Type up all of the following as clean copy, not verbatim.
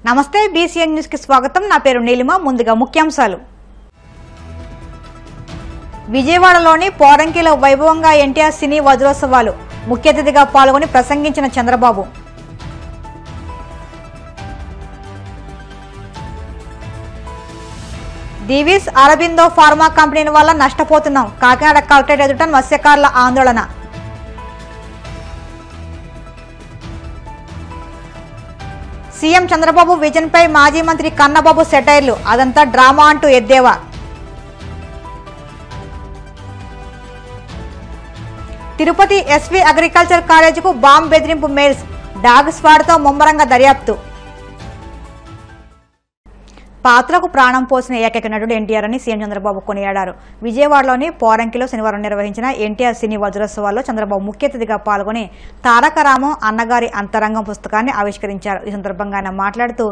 నమస్తే BCN news కి స్వాగతం। నా పేరు నీలిమ। ముందుగా ముఖ్యాంశాలు। విజయవాడలోని పోరంకిలో వైభవంగా ఎన్టీఆర్ సినీ వజ్రోత్సవాలు ముఖ్య అతిథిగా పాల్గొని ప్రసంగించిన చంద్రబాబు। దివిస్ అరబిందో ఫార్మా కంపెనీ వల్ల నష్టపోతున్నాం, కాకినాడ కలెక్టరేట్ ఎదుట మత్స్యకారుల ఆందోళన। సీఎం చంద్రబాబు విజన్ పై మాజీ మంత్రి కన్నబాబు సెటైర్లు, అదంతా డ్రామా అంటూ ఎద్దేవా। తిరుపతి ఎస్వి అగ్రికల్చర్ కాలేజీకు బాంబ్ బెదిరింపు మెయిల్స్, డాగ్ స్క్వాడ్తో ముమ్మరంగా దర్యాప్తు। పాత్రకు ప్రాణం పోసిన ఏకైక నటుడు ఎన్టీఆర్ అని సీఎం చంద్రబాబు కొనియాడారు। విజయవాడలోని పోరంకిలో శనివారం నిర్వహించిన ఎన్టీఆర్ సినీ వజ్రోత్సవాల్లో చంద్రబాబు ముఖ్య అతిథిగా పాల్గొని తారక రామం అన్నగారి అంతరంగం పుస్తకాన్ని ఆవిష్కరించారు। ఈ సందర్భంగా ఆయన మాట్లాడుతూ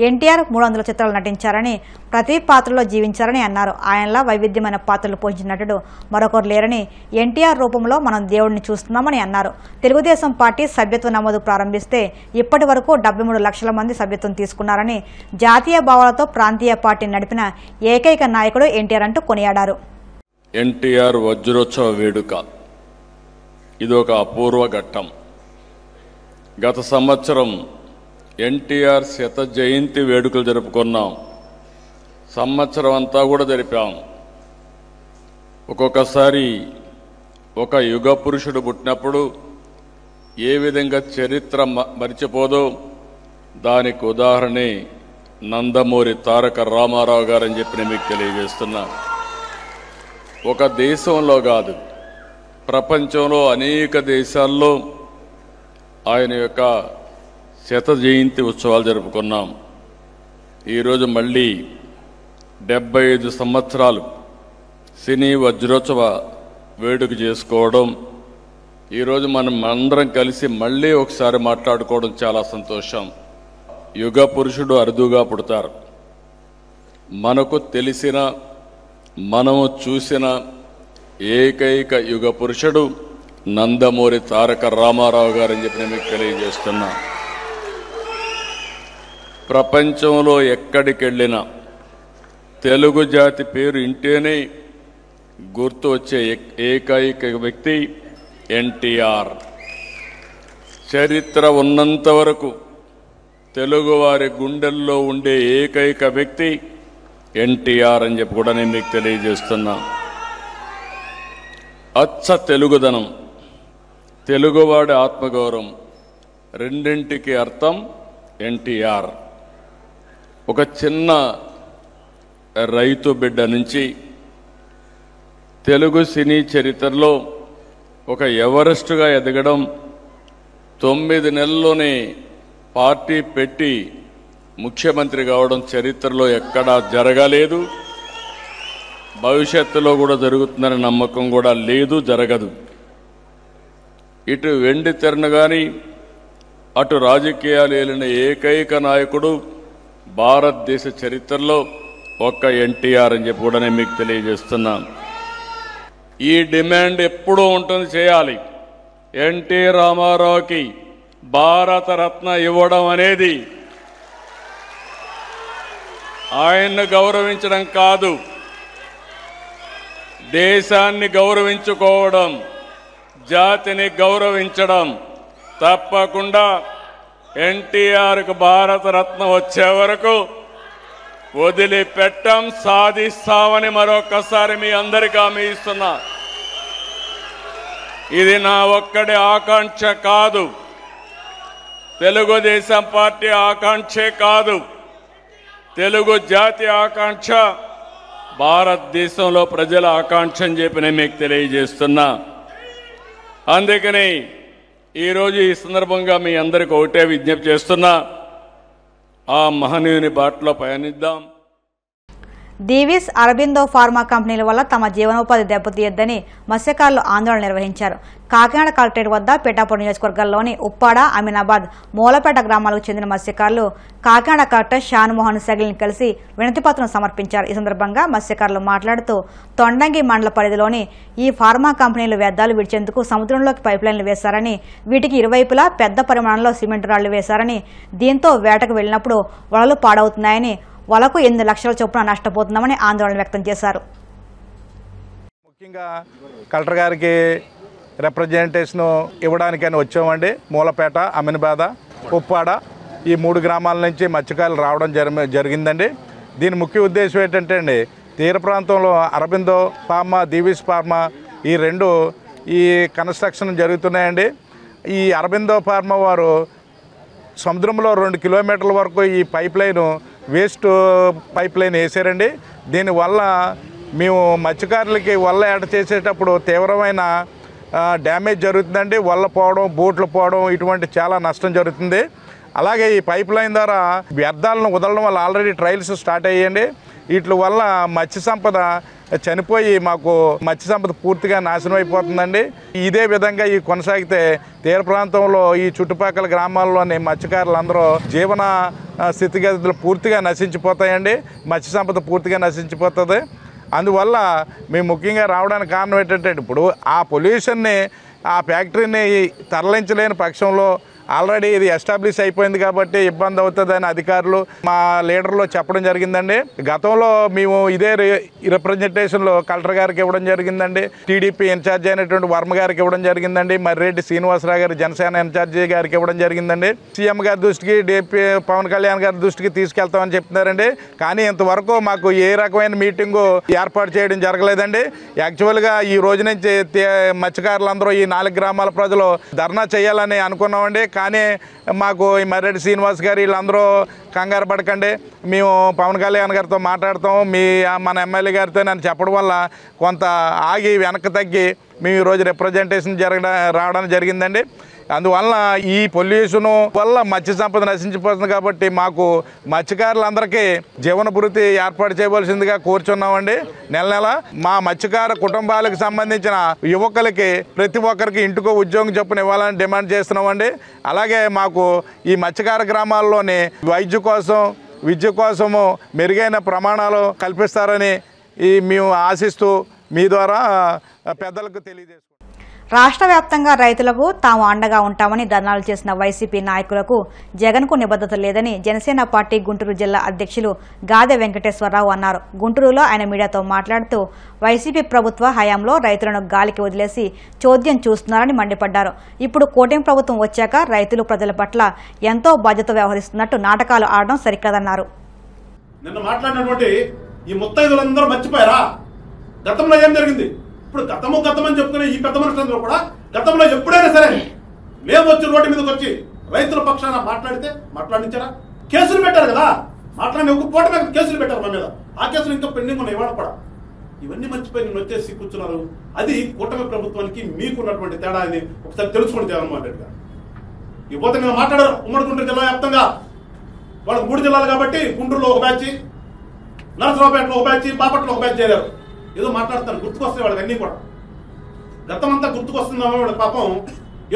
ఎన్టీఆర్ 300 చిత్రాలు నటించారని, ప్రతి పాత్రలో జీవించారని అన్నారు। ఆయనలా వైవిధ్యమైన పాత్రలు పోషించిన నటుడు మరొకరు లేరని, ఎన్టీఆర్ రూపంలో మనం దేవుడిని చూస్తున్నామని అన్నారు। తెలుగుదేశం పార్టీ సభ్యత్వ నమోదు ప్రారంభిస్తే ఇప్పటి వరకు 73 లక్షల మంది సభ్యత్వం తీసుకున్నారని, జాతీయ భావాలతో ప్రాంతీయ పార్టీ నడిపిన ఏకైక నాయకుడు ఎన్టీఆర్ అంటూ కొనియాడారు। ఎన్టీఆర్ వజ్రోత్సవ వేడుక ఇది ఒక అపూర్వ ఘట్టం। గత సంవత్సరం ఎన్టీఆర్ శత జయంతి వేడుకలు జరుపుకున్నాం। సంవత్సరం అంతా కూడా జరిపాం। ఒక్కొక్కసారి ఒక యుగ పురుషుడు పుట్టినప్పుడు ఏ విధంగా చరిత్ర మరిచిపోదో దానికి ఉదాహరణే నందమూరి తారక రామారావు గారని చెప్పి నేను మీకు తెలియజేస్తున్నా। ఒక దేశంలో కాదు, ప్రపంచంలో అనేక దేశాల్లో ఆయన యొక్క శత జయంతి ఉత్సవాలు జరుపుకున్నాం। ఈరోజు మళ్ళీ 75 సంవత్సరాలు సినీ వజ్రోత్సవ వేడుక చేసుకోవడం, ఈరోజు మనం అందరం కలిసి మళ్ళీ ఒకసారి మాట్లాడుకోవడం చాలా సంతోషం। యుగ పురుషుడు అరుదుగా పుడతారు। మనకు తెలిసిన, మనము చూసిన ఏకైక యుగ పురుషుడు నందమూరి తారక రామారావు గారని చెప్పి నేను మీకు తెలియజేస్తున్నా। ప్రపంచంలో ఎక్కడికి వెళ్ళినా తెలుగు జాతి పేరు ఇంటేనే గుర్తు వచ్చే ఏకైక వ్యక్తి ఎన్టీఆర్। చరిత్ర ఉన్నంత వరకు తెలుగువారి గుండెల్లో ఉండే ఏకైక వ్యక్తి ఎన్టీఆర్ అని చెప్పి కూడా నేను మీకు తెలియజేస్తున్నా। అచ్చ తెలుగుదనం, తెలుగువాడి ఆత్మగౌరవం రెండింటికి అర్థం ఎన్టీఆర్। ఒక చిన్న రైతు బిడ్డ నుంచి తెలుగు సినీ చరిత్రలో ఒక ఎవరెస్ట్గా ఎదగడం, 9 నెలల్లోనే పార్టీ పెట్టి ముఖ్యమంత్రి కావడం చరిత్రలో ఎక్కడా జరగలేదు, భవిష్యత్తులో కూడా జరుగుతుందనే నమ్మకం కూడా లేదు, జరగదు। ఇటు వెండి తెరను కానీ అటు రాజకీయాలు ఏలిన ఏకైక నాయకుడు భారతదేశ చరిత్రలో ఒక్క ఎన్టీఆర్ అని చెప్పి కూడా నేను మీకు తెలియజేస్తున్నాను। ఈ డిమాండ్ ఎప్పుడూ ఉంటుంది, చేయాలి। ఎన్టీ రామారావుకి భారతరత్న ఇవ్వడం అనేది ఆయన్ను గౌరవించడం కాదు, దేశాన్ని గౌరవించుకోవడం, జాతిని గౌరవించడం। తప్పకుండా ఎన్టీఆర్కు భారతరత్న వచ్చే వరకు వదిలిపెట్టం, సాధిస్తామని మరొకసారి మీ అందరికీ హామీ ఇస్తున్నా। ఇది నా ఒక్కడి ఆకాంక్ష కాదు, తెలుగుదేశం పార్టీ ఆకాంక్షే కాదు, తెలుగు జాతి ఆకాంక్ష, భారతదేశంలో ప్రజల ఆకాంక్ష అని చెప్పి నేను మీకు తెలియజేస్తున్నా। అందుకని ఈరోజు ఈ సందర్భంగా మీ అందరికీ ఒకటే విజ్ఞప్తి చేస్తున్నా, ఆ మహనీయుని బాటలో పయనిద్దాం। దీవిస్, అరబిందో ఫార్మా కంపెనీల వల్ల తమ జీవనోపాధి దెబ్బతీయొద్దని మత్స్యకారులు ఆందోళన నిర్వహించారు. కాకినాడ కలెక్టరేట్ వద్ద పిఠాపురం నియోజకవర్గాల్లోని ఉప్పాడ, అమీనాబాద్, మూలపేట గ్రామాలకు చెందిన మత్స్యకారులు కాకినాడ కలెక్టర్ షాన్మోహన్ సగిలిని కలిసి వినతిపత్రం సమర్పించారు. ఈ సందర్భంగా మత్స్యకారులు మాట్లాడుతూ తొండంగి మండల పరిధిలోని ఈ ఫార్మా కంపెనీలు వ్యర్థాలు విడిచేందుకు సముద్రంలోకి పైప్లైన్లు వేశారని, వీటికి ఇరువైపులా పెద్ద పరిమాణంలో సిమెంట్ రాళ్లు వేశారని, దీంతో వేటకు వెళ్లినప్పుడు వలలు పాడవుతున్నాయని, వలకు 8 లక్షల చొప్పున నష్టపోతున్నామని ఆందోళన వ్యక్తం చేశారు. ముఖ్యంగా కలెక్టర్ గారికి రిప్రజెంటేషన్ ఇవ్వడానికని వచ్చామండి. మూలపేట, అమీనాబాద్, ఉప్పాడ ఈ 3 గ్రామాల నుంచి మత్స్యకారులు రావడం జరిగిందండి. దీని ముఖ్య ఉద్దేశం ఏంటంటే అండి, తీర ప్రాంతంలో అరబిందో ఫార్మా, దీవిస్ ఫార్మా ఈ 2 ఈ కన్స్ట్రక్షన్ జరుగుతున్నాయండి. ఈ అరబిందో ఫార్మా వారు సముద్రంలో 2 కిలోమీటర్ల వరకు ఈ pipeline waste pipeline వేసారండి. దీనివల్ల మేము మత్స్యకారులకి వల్ల ఏట చేసేటప్పుడు తీవ్రమైన డ్యామేజ్ జరుగుతుందండి. వల్ల పోవడం, బోట్లు పోవడం ఇటువంటి చాలా నష్టం జరుగుతుంది. అలాగే ఈ పైప్ లైన్ ద్వారా వ్యర్థాలను వదలడం వల్ల ఆల్రెడీ ట్రయల్స్ స్టార్ట్ అయ్యాయండి. వీటి వల్ల మత్స్య సంపద చనిపోయి మాకు మత్స్య సంపద పూర్తిగా నాశనం అయిపోతుందండి. ఇదే విధంగా ఈ కొనసాగితే తీర ప్రాంతంలో ఈ చుట్టుపక్కల గ్రామాల్లోని మత్స్యకారులందరూ జీవన స్థితిగతులు పూర్తిగా నశించిపోతాయండి. మత్స్య సంపద పూర్తిగా నశించిపోతుంది. అందువల్ల మేము ముఖ్యంగా రావడానికి కారణం ఏంటంటే, ఇప్పుడు ఆ పొల్యూషన్ని, ఆ ఫ్యాక్టరీని తరలించలేని పక్షంలో ఆల్రెడీ ఇది ఎస్టాబ్లిష్ అయిపోయింది కాబట్టి ఇబ్బంది అవుతుందని అధికారులు మా లీడర్లో చెప్పడం జరిగిందండి. గతంలో మేము ఇదే రిప్రజెంటేషన్లో కలెక్టర్ గారికి ఇవ్వడం జరిగిందండి. టీడీపీ ఇన్ఛార్జ్ అయినటువంటి వర్మ గారికి ఇవ్వడం జరిగిందండి. మర్రెడ్డి శ్రీనివాసరావు గారు జనసేన ఇన్ఛార్జి గారికి ఇవ్వడం జరిగిందండి. సీఎం గారి దృష్టికి, డిపి పవన్ కళ్యాణ్ గారి దృష్టికి తీసుకెళ్తామని చెప్తున్నారండి. కానీ ఇంతవరకు మాకు ఏ రకమైన మీటింగు ఏర్పాటు చేయడం జరగలేదండి. యాక్చువల్గా ఈ రోజు నుంచి మత్స్యకారులందరూ ఈ 4 గ్రామాల ప్రజలు ధర్నా చేయాలని అనుకున్నామండి. కానీ మాకు ఈ మర్రెడ్డి శ్రీనివాస్ గారు వీళ్ళందరూ కంగారు పడకండి, మేము పవన్ కళ్యాణ్ గారితో మాట్లాడతాం, మన ఎమ్మెల్యే గారితో నన్ను చెప్పడం వల్ల కొంత ఆగి వెనక్కి తగ్గి మేము ఈరోజు రిప్రజెంటేషన్ రావడం జరిగిందండి. అందువల్ల ఈ పొల్యూషను వల్ల మత్స్య సంపద నశించిపోతుంది కాబట్టి మాకు మత్స్యకారులందరికీ జీవన భృతి ఏర్పాటు చేయవలసిందిగా కోరుచున్నామండి. నెల మా మత్స్యకార కుటుంబాలకు సంబంధించిన యువకులకి ప్రతి ఒక్కరికి ఇంటికో ఉద్యోగం చొప్పున ఇవ్వాలని డిమాండ్ చేస్తున్నామండి. అలాగే మాకు ఈ మత్స్యకార గ్రామాల్లోని వైద్య కోసం, విద్య కోసము మెరుగైన ప్రమాణాలు కల్పిస్తారని మేము ఆశిస్తూ మీ ద్వారా పెద్దలకు తెలియజేస్తున్నాం. రాష్ట్ర వ్యాప్తంగా రైతులకు తాము అండగా ఉంటామని ధర్నాలు చేసిన వైసీపీ నాయకులకు జగన్కు నిబద్ధత లేదని జనసేన పార్టీ గుంటూరు జిల్లా అధ్యక్షులు గాదె వెంకటేశ్వరరావు అన్నారు. గుంటూరులో ఆయన మీడియాతో మాట్లాడుతూ వైసీపీ ప్రభుత్వ హయాంలో రైతులను గాలికి వదిలేసి చోద్యం చూస్తున్నారని మండిపడ్డారు. ఇప్పుడు కూటమి ప్రభుత్వం వచ్చాక రైతులు ప్రజల పట్ల ఎంతో బాధ్యత వ్యవహరిస్తున్నట్టు నాటకాలు ఆడడం సరికాదన్నారు. నిన్న మాట్లాడినటువంటి ఈ ముత్తైదులందరూ మర్చిపోయారా? గతంలో ఏం జరిగింది? ఇప్పుడు గతమని చెప్పుకునే ఈ పెద్ద మనుషులందరూ కూడా గతంలో ఎప్పుడైనా సరే మేము వచ్చి రోడ్డు మీదకి వచ్చి రైతుల పక్షాన మాట్లాడించారా? కేసులు పెట్టారు కదా, మాట్లాడిన ఒక పూట మీద కేసులు పెట్టారు మా మీద. ఆ కేసులు ఇంకా పెండింగ్ ఉన్నాయి ఇవాళ కూడా. ఇవన్నీ మర్చిపోయి నేను వచ్చేసి కూర్చున్నారు. అది కూటమి ప్రభుత్వానికి మీకున్నటువంటి తేడా అని ఒకసారి తెలుసుకోండి జగన్మోహన్ రెడ్డి గారు. ఇకపోతే నేను మాట్లాడారు ఉమ్మడి గుంటూరు జిల్లా వ్యాప్తంగా వాళ్ళకి 3 జిల్లాలు కాబట్టి గుంటూరులో ఒక బ్యాచ్, నరసరావుపేటలో ఒక బ్యాచ్, బాపట్లలో ఒక బ్యాచ్ చేరారు. ఏదో మాట్లాడతారు, గుర్తుకొస్తాయి వాళ్ళకి అన్నీ కూడా. గతం అంతా గుర్తుకొస్తుందామో వాళ్ళ పాపం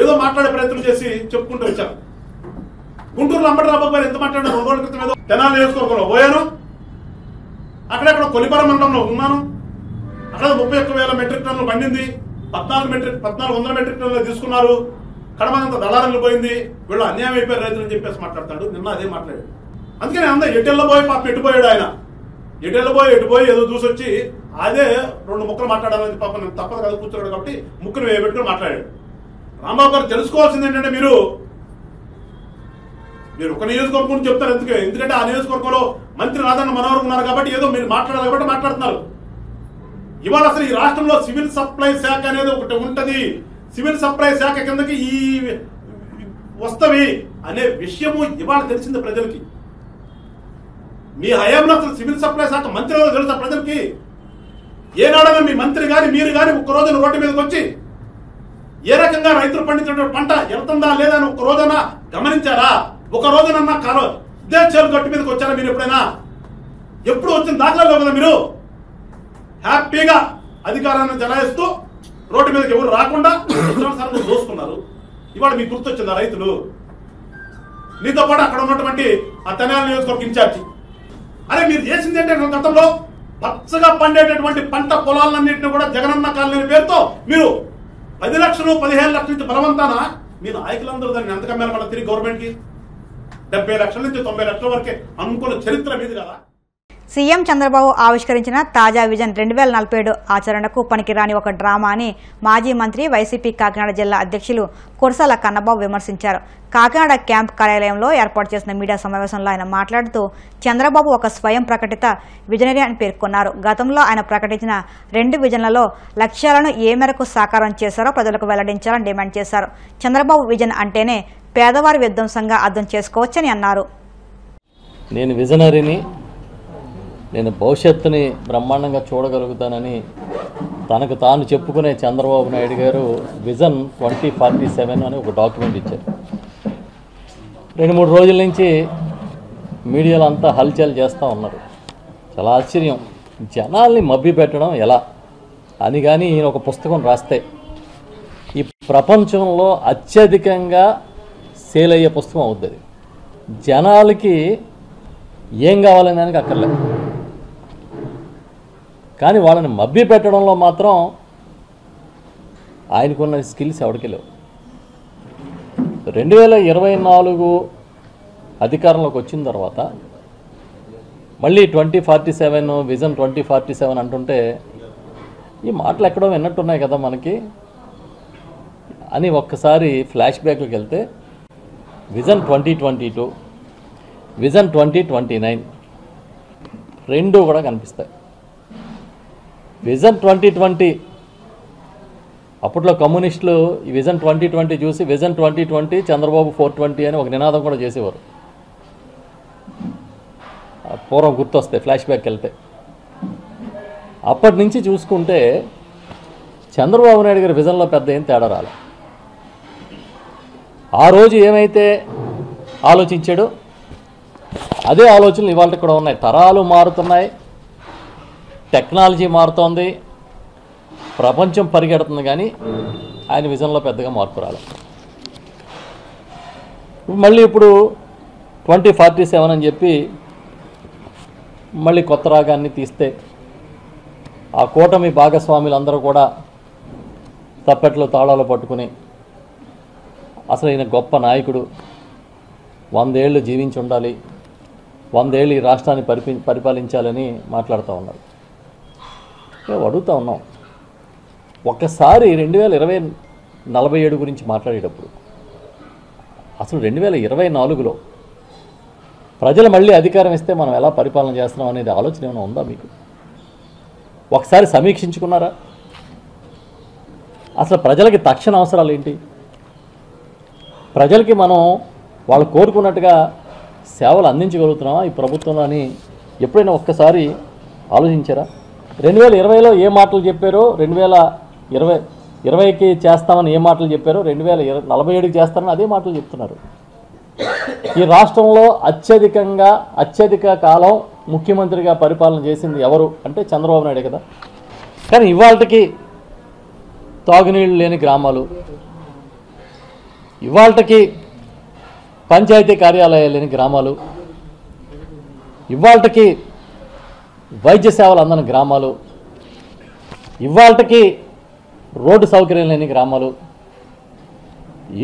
ఏదో మాట్లాడే ప్రయత్నం చేసి చెప్పుకుంటూ వచ్చారు. గుంటూరులో అంబటిరాబాబు గారు ఎంత మాట్లాడారు? 2 రోజుల క్రితం ఏదో తెనాలి నియోజకవర్గంలో పోయాను, అక్కడెక్కడ కొలిపార మండలంలో ఉన్నాను, అక్కడ 31,000 మెట్రిక్ టన్నులు పండింది, 1400 మెట్రిక్ టన్నులు తీసుకున్నారు, కడమంతా దళారులు పోయింది, వీళ్ళు అన్యాయం అయిపోయారు రైతులు అని చెప్పేసి మాట్లాడతాడు. నిన్న అదే మాట్లాడాడు. అందుకని అందరూ ఎటెల్లో పోయి పాపం ఎటుపోయాడు ఆయన. ఎటు పోయి ఏదో చూసి వచ్చి అదే 2 ముక్కలు మాట్లాడాలని పాపం నేను తప్పదు కదా కూర్చోడు కాబట్టి ముక్కును వేయబెట్టుకుని మాట్లాడాడు. రాంబాబు గారు తెలుసుకోవాల్సింది ఏంటంటే, మీరు ఒక నియోజకవర్గం చెప్తారు. ఎందుకంటే ఆ నియోజకవర్గంలో మంత్రి రాజన్న మనోహర్ ఉన్నారు కాబట్టి ఏదో మీరు మాట్లాడాలి కాబట్టి మాట్లాడుతున్నారు. ఇవాళ అసలు ఈ రాష్ట్రంలో సివిల్ సప్లై శాఖ అనేది ఒకటి ఉంటది, సివిల్ సప్లై శాఖ కిందకి ఈ వస్తవి అనే విషయము ఇవాళ తెలిసింది ప్రజలకి. మీ హయాంలో అసలు సివిల్ సప్లై శాఖ మంత్రి ఎవరో తెలుసా ప్రజలకి? ఏనాడైనా మీ మంత్రి గాని మీరు గాని ఒక్క రోజున రోడ్డు మీదకి వచ్చి ఏ రకంగా రైతులు పండించినటువంటి పంట వెళ్తుందా లేదా అని ఒక్క రోజున గమనించారా? ఒక రోజునన్నా ఇదే చేలు గట్టు మీదకి వచ్చారా మీరు ఎప్పుడైనా? ఎప్పుడు వచ్చిన దాఖలాలో కదా మీరు హ్యాపీగా అధికారాన్ని జనాయిస్తూ రోడ్డు మీదకి ఎవరు రాకుండా దోసుకున్నారు. ఇవాళ మీకు గుర్తొచ్చిందా రైతులు? నీతో పాటు అక్కడ ఉన్నటువంటి ఆ తెనాలి నియోజకవర్గ ఇన్ఛార్జి, అరే మీరు చేసింది ఏంటంటే గతంలో పచ్చగా పండేటటువంటి పంట పొలాలన్నింటినీ కూడా జగనన్న కాలనీ పేరుతో మీరు 10 లక్షలు 15 లక్షల నుంచి బలవంతాన మీ నాయకులందరూ దాన్ని ఎంతకం మేలపడ తిరిగి గవర్నమెంట్కి 70 లక్షల నుంచి 90 లక్షల వరకే అనుకున్న చరిత్ర మీది కదా. సీఎం చంద్రబాబు ఆవిష్కరించిన తాజా విజన్ 2047 ఆచరణకు పనికిరాని ఒక డ్రామా అని మాజీ మంత్రి వైసీపీ కాకినాడ జిల్లా అధ్యక్షులు కురసాల కన్నబాబు విమర్శించారు. కాకినాడ క్యాంప్ కార్యాలయంలో ఏర్పాటు చేసిన మీడియా సమావేశంలో ఆయన మాట్లాడుతూ చంద్రబాబు ఒక స్వయం ప్రకటిత విజనరీ అని పేర్కొన్నారు. గతంలో ఆయన ప్రకటించిన 2 విజన్లలో లక్ష్యాలను ఏ మేరకు సాకారం చేశారో ప్రజలకు వెల్లడించాలని డిమాండ్ చేశారు. చంద్రబాబు విజన్ అంటేనే పేదవారి విధ్వంసంగా అర్థం చేసుకోవచ్చని అన్నారు. నేను విజనరీని, నేను భవిష్యత్తుని బ్రహ్మాండంగా చూడగలుగుతానని తనకు తాను చెప్పుకునే చంద్రబాబు నాయుడు గారు విజన్ 2047 అని ఒక డాక్యుమెంట్ ఇచ్చారు. 2-3 రోజుల నుంచి మీడియాలో అంతా హల్చల్ చేస్తూ ఉన్నారు. చాలా ఆశ్చర్యం, జనాల్ని మభ్యపెట్టడం ఎలా అని. కానీ ఈయన ఒక పుస్తకం రాస్తే ఈ ప్రపంచంలో అత్యధికంగా సేల్ అయ్యే పుస్తకం అవుతుంది. జనాలకి ఏం కావాలని దానికి అక్కర్లేదు, కానీ వాళ్ళని మభ్యపెట్టడంలో మాత్రం ఆయనకున్న స్కిల్స్ ఎవరికి లేవు. 2024 అధికారంలోకి వచ్చిన తర్వాత మళ్ళీ 2047 విజన్ 2047 అంటుంటే ఈ మాటలు ఎక్కడో విన్నట్టున్నాయి కదా మనకి అని ఒక్కసారి ఫ్లాష్ బ్యాక్లోకి వెళ్తే విజన్ 2022, విజన్ 2029 రెండు కూడా కనిపిస్తాయి. విజన్ 2020 అప్పట్లో కమ్యూనిస్టులు ఈ విజన్ 2020 చూసి విజన్ 2020 చంద్రబాబు 420 అని ఒక నినాదం కూడా చేసేవారు. పూర్వం గుర్తొస్తాయి ఫ్లాష్ బ్యాక్ వెళ్తే. అప్పటి నుంచి చూసుకుంటే చంద్రబాబు నాయుడు గారి విజన్లో పెద్ద ఏం తేడా రాలే. ఆ రోజు ఏమైతే ఆలోచించాడో అదే ఆలోచనలు ఇవాళ కూడా ఉన్నాయి. తరాలు మారుతున్నాయి, టెక్నాలజీ మారుతోంది, ప్రపంచం పరిగెడుతుంది, కానీ ఆయన విజన్లో పెద్దగా మార్పు రాలేదు. మళ్ళీ ఇప్పుడు 2047 అని చెప్పి మళ్ళీ కొత్త రాగాన్ని తీస్తే ఆ కూటమి భాగస్వాములందరూ కూడా తప్పెట్లో తాళాలు పట్టుకుని అసలు ఈయన గొప్ప నాయకుడు, 100 ఏళ్ళు జీవించి ఉండాలి, 100 ఏళ్ళు ఈ రాష్ట్రాన్ని పరిపాలించాలని మాట్లాడుతూ ఉన్నారు. మేము అడుగుతూ ఉన్నాం, ఒక్కసారి 2047 గురించి మాట్లాడేటప్పుడు అసలు 2024లో ప్రజలు మళ్ళీ అధికారం ఇస్తే మనం ఎలా పరిపాలన చేస్తున్నాం అనేది ఆలోచన ఏమైనా ఉందా మీకు? ఒకసారి సమీక్షించుకున్నారా? అసలు ప్రజలకి తక్షణ అవసరాలు ఏంటి? ప్రజలకి మనం వాళ్ళు కోరుకున్నట్టుగా సేవలు అందించగలుగుతున్నామా ఈ ప్రభుత్వంలో అని ఎప్పుడైనా ఒక్కసారి ఆలోచించారా? 2020లో ఏ మాటలు చెప్పారో 2020కి చేస్తామని ఏ మాటలు చెప్పారో 2047కి చేస్తారని అదే మాటలు చెప్తున్నారు. ఈ రాష్ట్రంలో అత్యధిక కాలం ముఖ్యమంత్రిగా పరిపాలన చేసింది ఎవరు అంటే చంద్రబాబు నాయుడే కదా. కానీ ఇవాళకి తాగునీళ్ళు లేని గ్రామాలు, ఇవాళకి పంచాయతీ కార్యాలయాలు లేని గ్రామాలు, ఇవాళకి వైద్య సేవలు అందని గ్రామాలు, ఇవాళకి రోడ్డు సౌకర్యం లేని గ్రామాలు,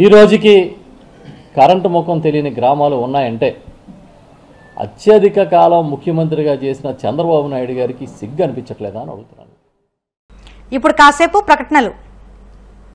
ఈ రోజుకి కరెంటు ముఖం తెలియని గ్రామాలు ఉన్నాయంటే అత్యధిక కాలం ముఖ్యమంత్రిగా చేసిన చంద్రబాబు నాయుడు గారికి సిగ్గు అనిపించట్లేదా అని అడుగుతున్నాను. ఇప్పుడు కాసేపు ప్రకటనలు.